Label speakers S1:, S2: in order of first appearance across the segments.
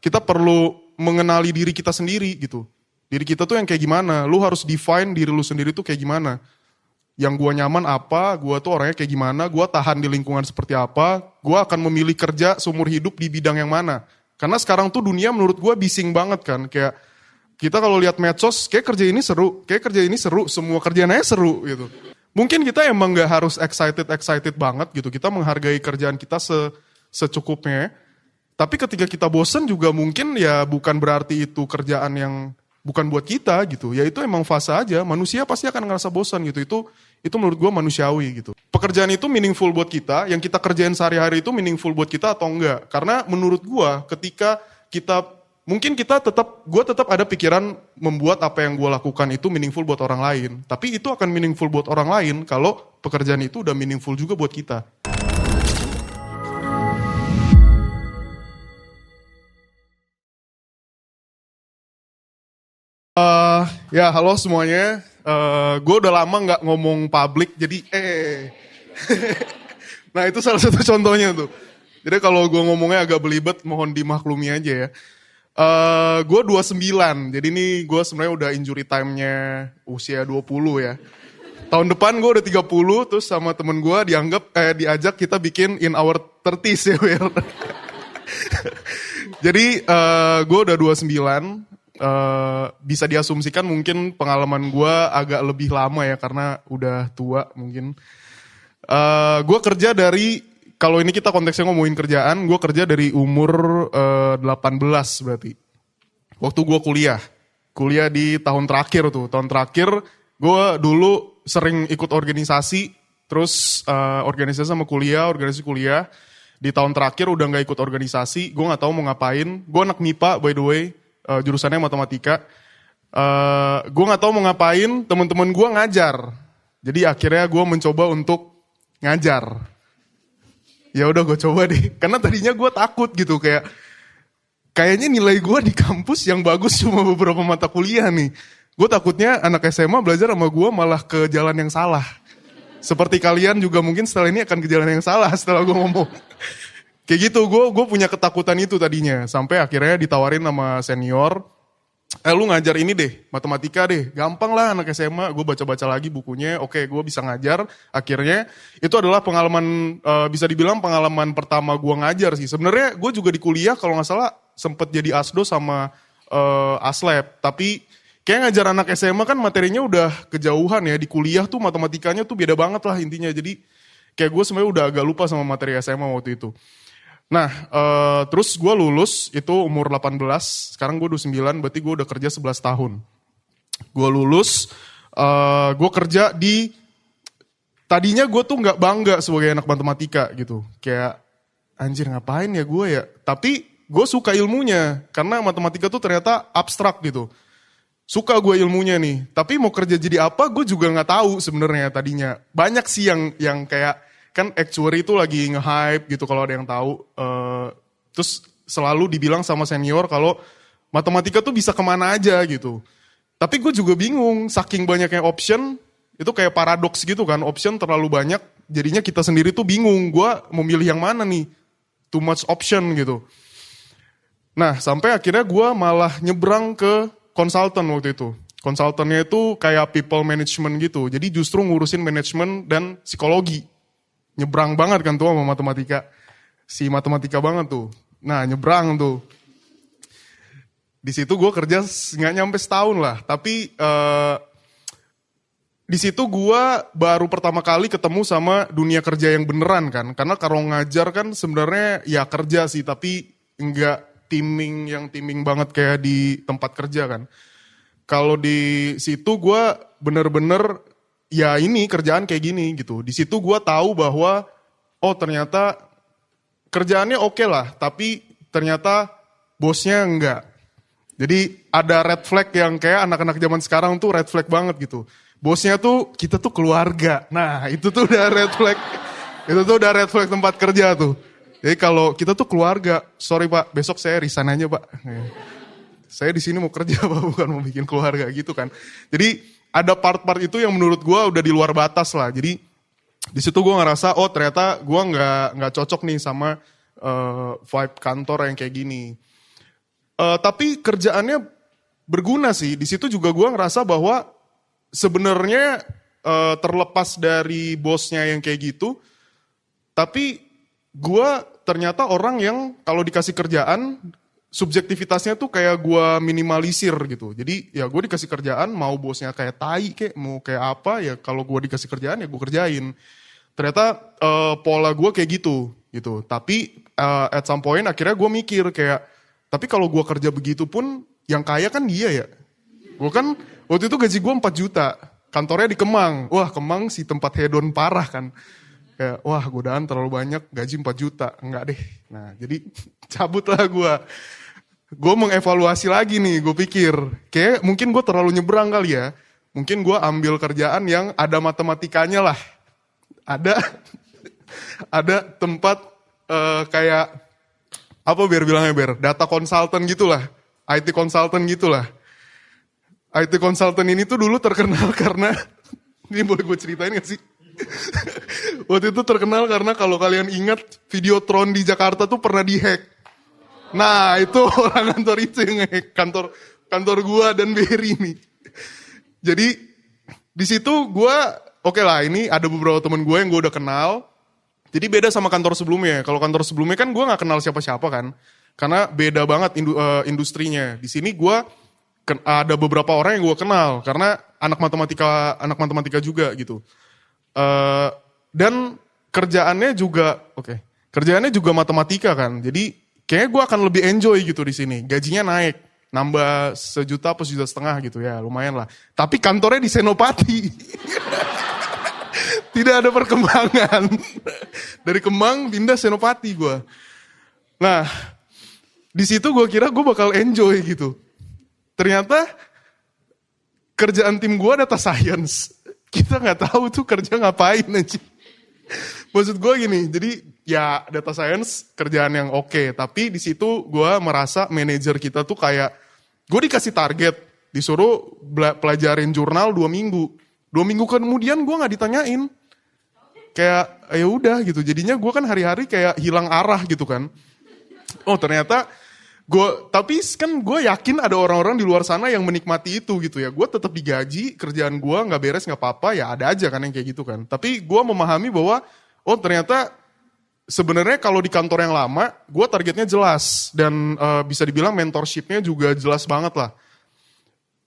S1: kita perlu mengenali diri kita sendiri gitu. Diri kita tuh yang kayak gimana, lu harus define diri lu sendiri tuh kayak gimana. Yang gua nyaman apa, gua tuh orangnya kayak gimana, gua tahan di lingkungan seperti apa, gua akan memilih kerja seumur hidup di bidang yang mana. Karena sekarang tuh dunia menurut gua bising banget kan, kayak kita kalau lihat medsos, kayak kerja ini seru, semua kerjaan aja seru gitu. Mungkin kita emang gak harus excited banget gitu, kita menghargai kerjaan kita secukupnya. Tapi ketika kita bosen juga mungkin ya bukan berarti itu kerjaan yang bukan buat kita gitu. Ya itu emang fase aja, manusia pasti akan ngerasa bosan gitu. Itu menurut gue manusiawi gitu. Pekerjaan itu meaningful buat kita, yang kita kerjain sehari-hari itu meaningful buat kita atau enggak. Karena menurut gue ketika gue tetap ada pikiran membuat apa yang gue lakukan itu meaningful buat orang lain. Tapi itu akan meaningful buat orang lain kalau pekerjaan itu udah meaningful juga buat kita. Ya halo semuanya, gue udah lama gak ngomong publik jadi Nah itu salah satu contohnya tuh. Jadi kalau gue ngomongnya agak belibet mohon dimaklumi aja ya. Gue 29, jadi ini gue sebenarnya udah injury time-nya usia 20 ya. Tahun depan gue udah 30, terus sama temen gue diajak kita bikin in our 30s ya Will. Jadi gue udah 29. Bisa diasumsikan mungkin pengalaman gue agak lebih lama ya karena udah tua mungkin. Gue kerja dari, kalau ini kita konteksnya ngomongin kerjaan, gue kerja dari umur 18 berarti. Waktu gue kuliah di tahun terakhir tuh. Tahun terakhir gue dulu sering ikut organisasi, terus organisasi kuliah. Di tahun terakhir udah gak ikut organisasi, gue gak tahu mau ngapain. Gue anak MIPA by the way. Jurusannya matematika, gue nggak tahu mau ngapain, teman-teman gue ngajar, jadi akhirnya gue mencoba untuk ngajar. Ya udah gue coba deh, karena tadinya gue takut gitu kayaknya nilai gue di kampus yang bagus cuma beberapa mata kuliah nih. Gue takutnya anak SMA belajar sama gue malah ke jalan yang salah. Seperti kalian juga mungkin setelah ini akan ke jalan yang salah setelah gue ngomong. Kayak gitu, gue punya ketakutan itu tadinya. Sampai akhirnya ditawarin sama senior, lu ngajar ini deh, matematika deh. Gampang lah anak SMA, gue baca-baca lagi bukunya, oke gue bisa ngajar. Akhirnya itu adalah pengalaman, bisa dibilang pengalaman pertama gue ngajar sih. Sebenarnya gue juga di kuliah kalau gak salah sempet jadi ASDO sama ASLab. Tapi kayak ngajar anak SMA kan materinya udah kejauhan ya. Di kuliah tuh matematikanya tuh beda banget lah intinya. Jadi kayak gue sebenarnya udah agak lupa sama materi SMA waktu itu. Nah, terus gue lulus itu umur 18, sekarang gue 29, berarti gue udah kerja 11 tahun. Gue lulus, gue kerja tadinya gue tuh gak bangga sebagai anak matematika gitu. Kayak, anjir ngapain ya gue ya. Tapi gue suka ilmunya, karena matematika tuh ternyata abstrak gitu. Suka gue ilmunya nih, tapi mau kerja jadi apa gue juga gak tahu sebenarnya tadinya. Banyak sih yang kayak, kan actuary itu lagi nge-hype gitu kalau ada yang tahu. Terus selalu dibilang sama senior kalau matematika tuh bisa kemana aja gitu. Tapi gue juga bingung, saking banyaknya option, itu kayak paradoks gitu kan, option terlalu banyak, jadinya kita sendiri tuh bingung, gue mau milih yang mana nih, too much option gitu. Nah sampai akhirnya gue malah nyebrang ke konsultan waktu itu. Konsultannya itu kayak people management gitu, jadi justru ngurusin manajemen dan psikologi. Nyebrang banget kan tuh sama matematika. Si matematika banget tuh. Nah nyebrang tuh. Di situ gue kerja nggak nyampe setahun lah. Tapi di situ gue baru pertama kali ketemu sama dunia kerja yang beneran kan. Karena kalau ngajar kan sebenarnya ya kerja sih. Tapi nggak timing banget kayak di tempat kerja kan. Kalau di situ gue bener-bener ya ini kerjaan kayak gini gitu. Di situ gue tahu bahwa ternyata kerjaannya oke lah, tapi ternyata bosnya enggak. Jadi ada red flag yang kayak anak-anak zaman sekarang tuh red flag banget gitu. Bosnya tuh kita tuh keluarga. Nah itu tuh udah red flag. Itu tuh udah red flag tempat kerja tuh. Jadi kalau kita tuh keluarga, sorry pak, besok saya resign aja pak. Saya di sini mau kerja pak, bukan mau bikin keluarga gitu kan. Jadi ada part-part itu yang menurut gue udah di luar batas lah. Jadi di situ gue ngerasa ternyata gue nggak cocok nih sama vibe kantor yang kayak gini. Tapi kerjaannya berguna sih. Di situ juga gue ngerasa bahwa sebenarnya terlepas dari bosnya yang kayak gitu, tapi gue ternyata orang yang kalau dikasih kerjaan, subjektivitasnya tuh kayak gue minimalisir gitu. Jadi ya gue dikasih kerjaan, mau bosnya kayak tai kayak mau kayak apa, ya kalau gue dikasih kerjaan ya gue kerjain. Ternyata pola gue kayak gitu. Tapi at some point akhirnya gue mikir kayak, tapi kalau gue kerja begitu pun yang kaya kan dia ya. Gue kan waktu itu gaji gue 4 juta. Kantornya di Kemang. Wah Kemang sih tempat hedon parah kan. Kayak wah godaan terlalu banyak, gaji 4 juta. Enggak deh. Nah jadi cabutlah gue. Gue mengevaluasi lagi nih, gue pikir. Kayak mungkin gue terlalu nyebrang kali ya. Mungkin gue ambil kerjaan yang ada matematikanya lah. Ada tempat kayak, apa biar bilangnya data consultant gitulah. IT consultant gitulah. IT consultant ini tuh dulu terkenal karena, ini boleh gue ceritain gak sih? Waktu itu terkenal karena kalau kalian ingat Videotron di Jakarta tuh pernah dihack. Nah itu orang kantor itu yang nge-hack. Kantor gue dan Berry nih. Jadi di situ gue, oke lah ini ada beberapa teman gue yang gue udah kenal. Jadi beda sama kantor sebelumnya. Kalau kantor sebelumnya kan gue gak kenal siapa-siapa kan. Karena beda banget industrinya. Di sini gue ada beberapa orang yang gue kenal karena anak matematika juga gitu. Dan kerjaannya juga kerjaannya juga matematika kan. Jadi kayaknya gue akan lebih enjoy gitu di sini. Gajinya naik, nambah 1 juta atau 1,5 juta gitu ya, lumayan lah. Tapi kantornya di Senopati. Tidak ada perkembangan. Dari Kemang pindah Senopati gue. Nah, di situ gue kira gue bakal enjoy gitu. Ternyata kerjaan tim gue data science. Kita nggak tahu tuh kerja ngapain aja. Maksud gue gini, jadi ya data science kerjaan yang oke, tapi di situ gue merasa manajer kita tuh kayak, gue dikasih target, disuruh pelajarin jurnal 2 minggu. 2 minggu kemudian gue gak ditanyain. Kayak ya udah gitu, jadinya gue kan hari-hari kayak hilang arah gitu kan. Oh ternyata, tapi kan gue yakin ada orang-orang di luar sana yang menikmati itu gitu ya. Gue tetap digaji, kerjaan gue gak beres gak apa-apa, ya ada aja kan yang kayak gitu kan. Tapi gue memahami bahwa, oh ternyata sebenarnya kalau di kantor yang lama, gue targetnya jelas. Dan bisa dibilang mentorshipnya juga jelas banget lah.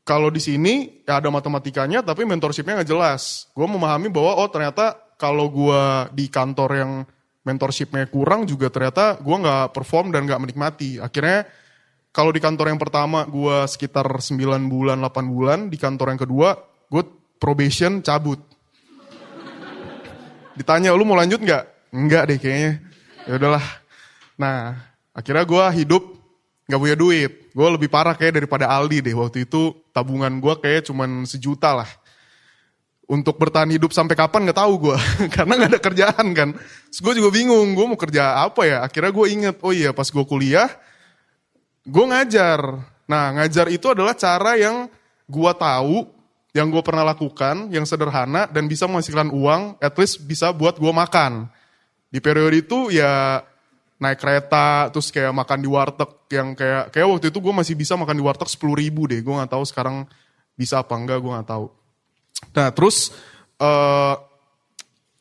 S1: Kalau di sini ya ada matematikanya tapi mentorshipnya gak jelas. Gue memahami bahwa oh ternyata kalau gue di kantor yang mentorshipnya kurang juga ternyata gue gak perform dan gak menikmati. Akhirnya kalau di kantor yang pertama gue sekitar 9 bulan, 8 bulan. Di kantor yang kedua gue probation cabut. Ditanya lu mau lanjut gak? Enggak deh kayaknya. Ya udahlah. Nah akhirnya gue hidup gak punya duit. Gue lebih parah kayak daripada Aldi deh. Waktu itu tabungan gue kayak cuman 1 juta lah. Untuk bertahan hidup sampai kapan gak tahu gue. Karena gak ada kerjaan kan. Terus gue juga bingung, gue mau kerja apa ya. Akhirnya gue inget, oh iya pas gue kuliah, gue ngajar. Nah ngajar itu adalah cara yang gue tahu, yang gue pernah lakukan, yang sederhana dan bisa menghasilkan uang, at least bisa buat gue makan. Di periode itu ya naik kereta, terus kayak makan di warteg yang kayak waktu itu gue masih bisa makan di warteg 10.000 deh. Gue gak tahu sekarang bisa apa enggak, gue gak tahu. Nah terus,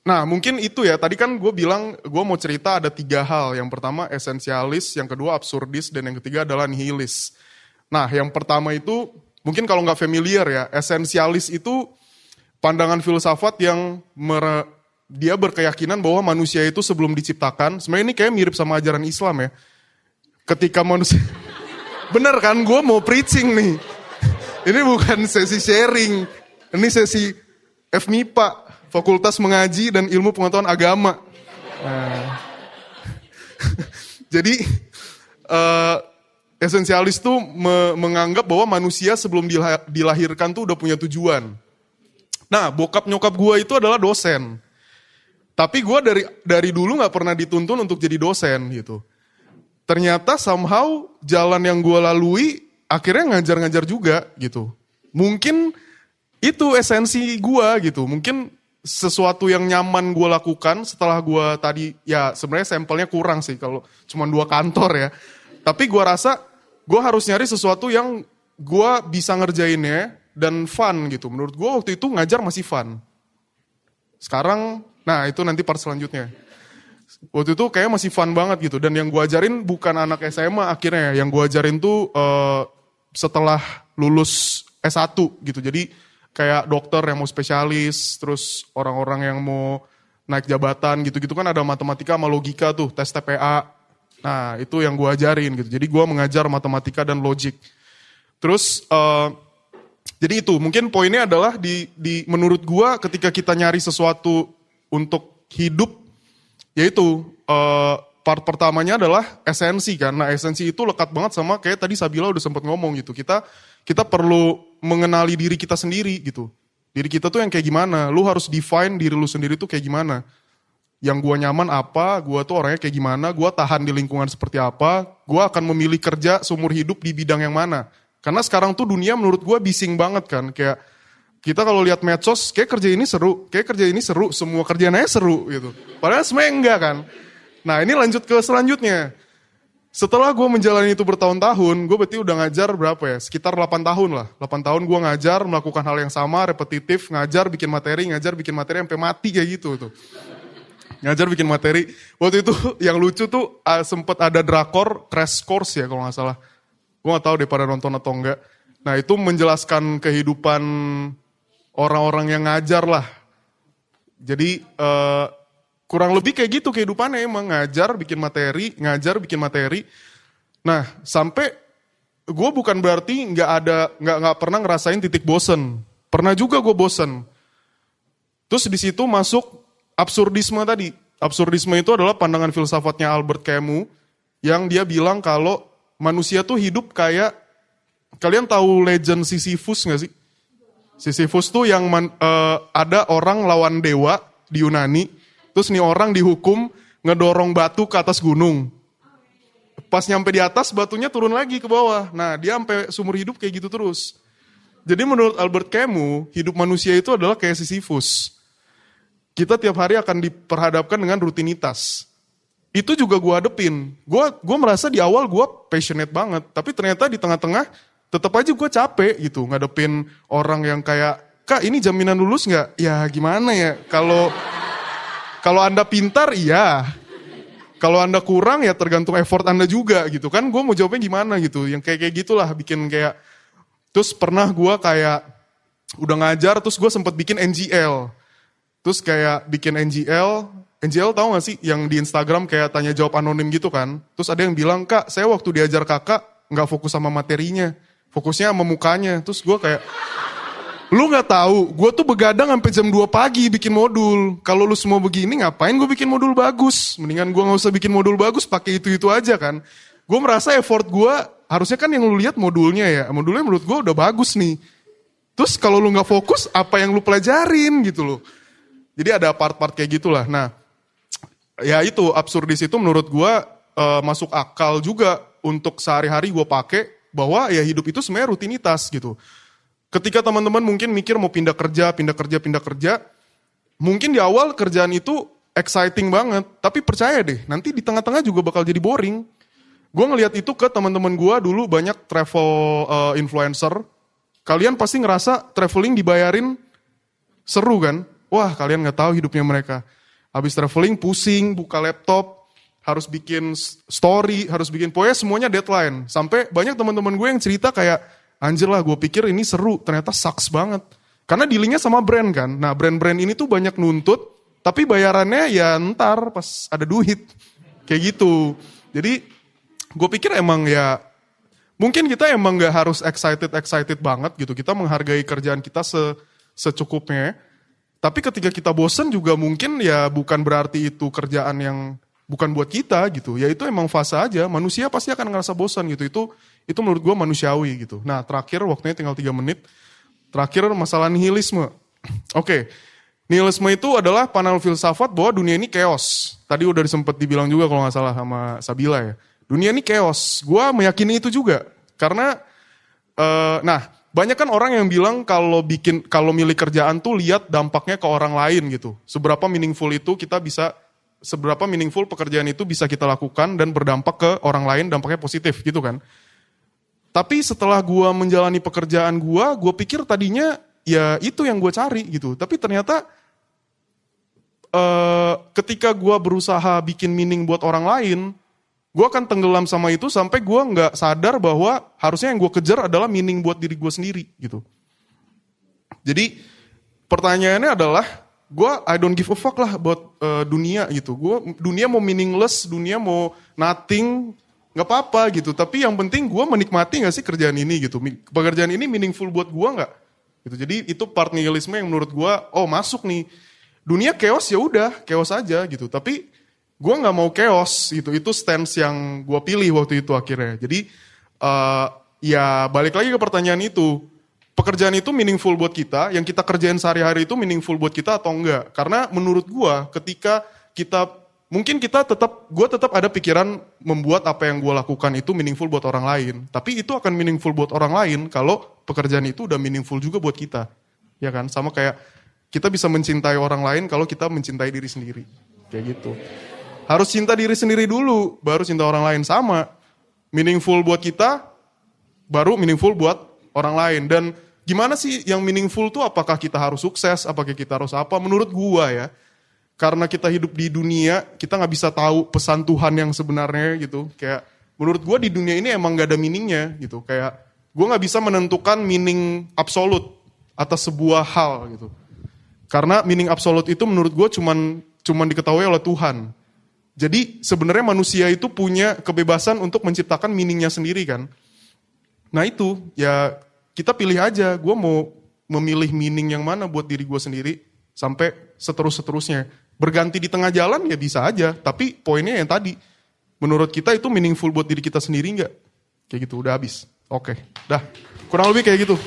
S1: nah mungkin itu ya, tadi kan gue bilang gue mau cerita ada 3 hal. Yang pertama esensialis, yang kedua absurdis, dan yang ketiga adalah nihilis. Nah yang pertama itu, mungkin kalau nggak familiar ya, esensialis itu pandangan filsafat yang dia berkeyakinan bahwa manusia itu sebelum diciptakan, sebenarnya ini kayak mirip sama ajaran Islam ya. Ketika manusia, bener kan gue mau preaching nih. Ini bukan sesi sharing. Ini sesi FMIPA, Fakultas Mengaji dan Ilmu Pengetahuan Agama. Nah. Jadi esensialis tuh menganggap bahwa manusia sebelum dilahirkan tuh udah punya tujuan. Nah bokap nyokap gue itu adalah dosen. Tapi gue dari dulu gak pernah dituntun untuk jadi dosen gitu. Ternyata somehow jalan yang gue lalui akhirnya ngajar-ngajar juga gitu. Mungkin itu esensi gue gitu. Mungkin sesuatu yang nyaman gue lakukan setelah gue tadi, ya sebenarnya sampelnya kurang sih kalau cuma 2 kantor ya. Tapi gue rasa gue harus nyari sesuatu yang gue bisa ngerjainnya dan fun gitu. Menurut gue waktu itu ngajar masih fun. Sekarang, nah itu nanti part selanjutnya. Waktu itu kayak masih fun banget gitu. Dan yang gue ajarin bukan anak SMA akhirnya. Yang gue ajarin tuh setelah lulus S1 gitu. Jadi kayak dokter yang mau spesialis, terus orang-orang yang mau naik jabatan gitu-gitu kan ada matematika sama logika tuh, tes TPA. Nah itu yang gue ajarin gitu. Jadi gue mengajar matematika dan logik. Terus jadi itu mungkin poinnya adalah di menurut gue ketika kita nyari sesuatu untuk hidup, yaitu part pertamanya adalah esensi kan. Nah esensi itu lekat banget sama kayak tadi Sabila udah sempat ngomong gitu. Kita perlu mengenali diri kita sendiri gitu. Diri kita tuh yang kayak gimana. Lu harus define diri lu sendiri tuh kayak gimana. Yang gua nyaman apa, gua tuh orangnya kayak gimana, gua tahan di lingkungan seperti apa, gua akan memilih kerja seumur hidup di bidang yang mana. Karena sekarang tuh dunia menurut gua bising banget kan. Kayak kita kalau lihat medsos, kayak kerja ini seru, semua kerjaan aja seru gitu. Padahal sebenarnya enggak kan. Nah ini lanjut ke selanjutnya. Setelah gue menjalani itu bertahun-tahun, gue berarti udah ngajar berapa ya? Sekitar 8 tahun lah. 8 tahun gue ngajar, melakukan hal yang sama, repetitif, ngajar, bikin materi, sampai mati kayak gitu tuh. Ngajar, bikin materi. Waktu itu yang lucu tuh sempet ada drakor, Crash Course ya kalau gak salah. Gue gak tahu deh pada nonton atau enggak. Nah itu menjelaskan kehidupan orang-orang yang ngajar lah. Jadi kurang lebih kayak gitu kehidupannya emang ngajar, bikin materi. Nah sampai gue bukan berarti nggak pernah ngerasain titik bosen. Pernah juga gue bosen. Terus di situ masuk absurdisme tadi. Absurdisme itu adalah pandangan filsafatnya Albert Camus yang dia bilang kalau manusia tuh hidup kayak, kalian tahu legend Sisyphus nggak sih? Sisyphus tuh yang ada orang lawan dewa di Yunani. Terus nih orang dihukum ngedorong batu ke atas gunung. Pas nyampe di atas batunya turun lagi ke bawah. Nah dia sampai seumur hidup kayak gitu terus. Jadi menurut Albert Camus, hidup manusia itu adalah kayak Sisyphus. Kita tiap hari akan diperhadapkan dengan rutinitas. Itu juga gue hadepin. Gue merasa di awal gue passionate banget. Tapi ternyata di tengah-tengah tetap aja gue capek gitu. Ngadepin orang yang kayak, Kak ini jaminan lulus gak? Ya gimana ya, Kalau Anda pintar, iya. Kalau Anda kurang, ya tergantung effort Anda juga gitu kan. Gue mau jawabnya gimana gitu. Yang kayak gitulah, bikin kayak. Terus pernah gue kayak, udah ngajar, terus gue sempet bikin NGL. Terus kayak bikin NGL tahu gak sih? Yang di Instagram kayak tanya jawab anonim gitu kan. Terus ada yang bilang, Kak saya waktu diajar kakak, gak fokus sama materinya. Fokusnya sama mukanya. Terus gue kayak, lu gak tahu, gue tuh begadang sampai jam 2 pagi bikin modul. Kalau lu semua begini, ngapain gue bikin modul bagus? Mendingan gue gak usah bikin modul bagus, pakai itu-itu aja kan. Gue merasa effort gue, harusnya kan yang lu lihat modulnya ya. Modulnya menurut gue udah bagus nih. Terus kalau lu gak fokus, apa yang lu pelajarin gitu loh. Jadi ada part-part kayak gitulah. Nah, ya itu, absurdis itu menurut gue masuk akal juga untuk sehari-hari gue pakai. Bahwa ya hidup itu sebenarnya rutinitas gitu. Ketika teman-teman mungkin mikir mau pindah kerja, mungkin di awal kerjaan itu exciting banget, tapi percaya deh, nanti di tengah-tengah juga bakal jadi boring. Gue ngelihat itu ke teman-teman gue dulu banyak travel influencer, kalian pasti ngerasa traveling dibayarin seru kan? Wah kalian gak tahu hidupnya mereka. Habis traveling pusing, buka laptop, harus bikin story, pokoknya semuanya deadline. Sampai banyak teman-teman gue yang cerita kayak, anjir lah gue pikir ini seru, ternyata sucks banget. Karena dealingnya sama brand kan. Nah brand-brand ini tuh banyak nuntut, tapi bayarannya ya ntar pas ada duit. Kayak gitu. Jadi gue pikir emang ya, mungkin kita emang gak harus excited banget gitu. Kita menghargai kerjaan kita secukupnya. Tapi ketika kita bosen juga mungkin ya bukan berarti itu kerjaan yang bukan buat kita gitu. Ya itu emang fase aja, manusia pasti akan ngerasa bosan gitu. Itu menurut gue manusiawi gitu. Nah terakhir waktunya tinggal 3 menit. Terakhir masalah nihilisme. Oke. Nihilisme itu adalah panel filsafat bahwa dunia ini chaos. Tadi udah sempat dibilang juga kalau gak salah sama Sabila ya. Dunia ini chaos. Gue meyakini itu juga. Karena, banyak kan orang yang bilang kalau milih kerjaan tuh lihat dampaknya ke orang lain gitu. Seberapa meaningful pekerjaan itu bisa kita lakukan dan berdampak ke orang lain, dampaknya positif gitu kan. Tapi setelah gue menjalani pekerjaan gue pikir tadinya ya itu yang gue cari gitu. Tapi ternyata ketika gue berusaha bikin meaning buat orang lain, gue akan tenggelam sama itu sampai gue nggak sadar bahwa harusnya yang gue kejar adalah meaning buat diri gue sendiri gitu. Jadi pertanyaannya adalah, I don't give a fuck lah buat dunia gitu. Dunia mau meaningless, dunia mau nothing, nggak apa-apa gitu. Tapi yang penting gue menikmati nggak sih kerjaan ini gitu. Pekerjaan ini meaningful buat gue nggak? Gitu. Jadi itu part nihilisme yang menurut gue, masuk nih. Dunia chaos ya udah, chaos aja gitu. Tapi gue nggak mau chaos gitu. Itu stance yang gue pilih waktu itu akhirnya. Jadi ya balik lagi ke pertanyaan itu. Pekerjaan itu meaningful buat kita, yang kita kerjain sehari-hari itu meaningful buat kita atau enggak. Karena menurut gua ketika gue tetap ada pikiran membuat apa yang gua lakukan itu meaningful buat orang lain. Tapi itu akan meaningful buat orang lain kalau pekerjaan itu udah meaningful juga buat kita. Ya kan? Sama kayak kita bisa mencintai orang lain kalau kita mencintai diri sendiri. Kayak gitu. Harus cinta diri sendiri dulu, baru cinta orang lain. Sama. Meaningful buat kita, baru meaningful buat orang lain. Dan gimana sih yang meaningful tuh, apakah kita harus sukses, apakah kita harus apa? Menurut gua ya, karena kita hidup di dunia, kita gak bisa tahu pesan Tuhan yang sebenarnya gitu. Kayak menurut gua di dunia ini emang gak ada meaningnya gitu. Kayak gua gak bisa menentukan meaning absolut atas sebuah hal gitu. Karena meaning absolut itu menurut gua cuman diketahui oleh Tuhan. Jadi sebenarnya manusia itu punya kebebasan untuk menciptakan meaningnya sendiri kan. Nah itu ya kita pilih aja, gue mau memilih meaning yang mana buat diri gue sendiri sampai seterusnya. Berganti di tengah jalan ya bisa aja, tapi poinnya yang tadi, menurut kita itu meaningful buat diri kita sendiri nggak? Kayak gitu, udah habis. Oke, dah kurang lebih kayak gitu.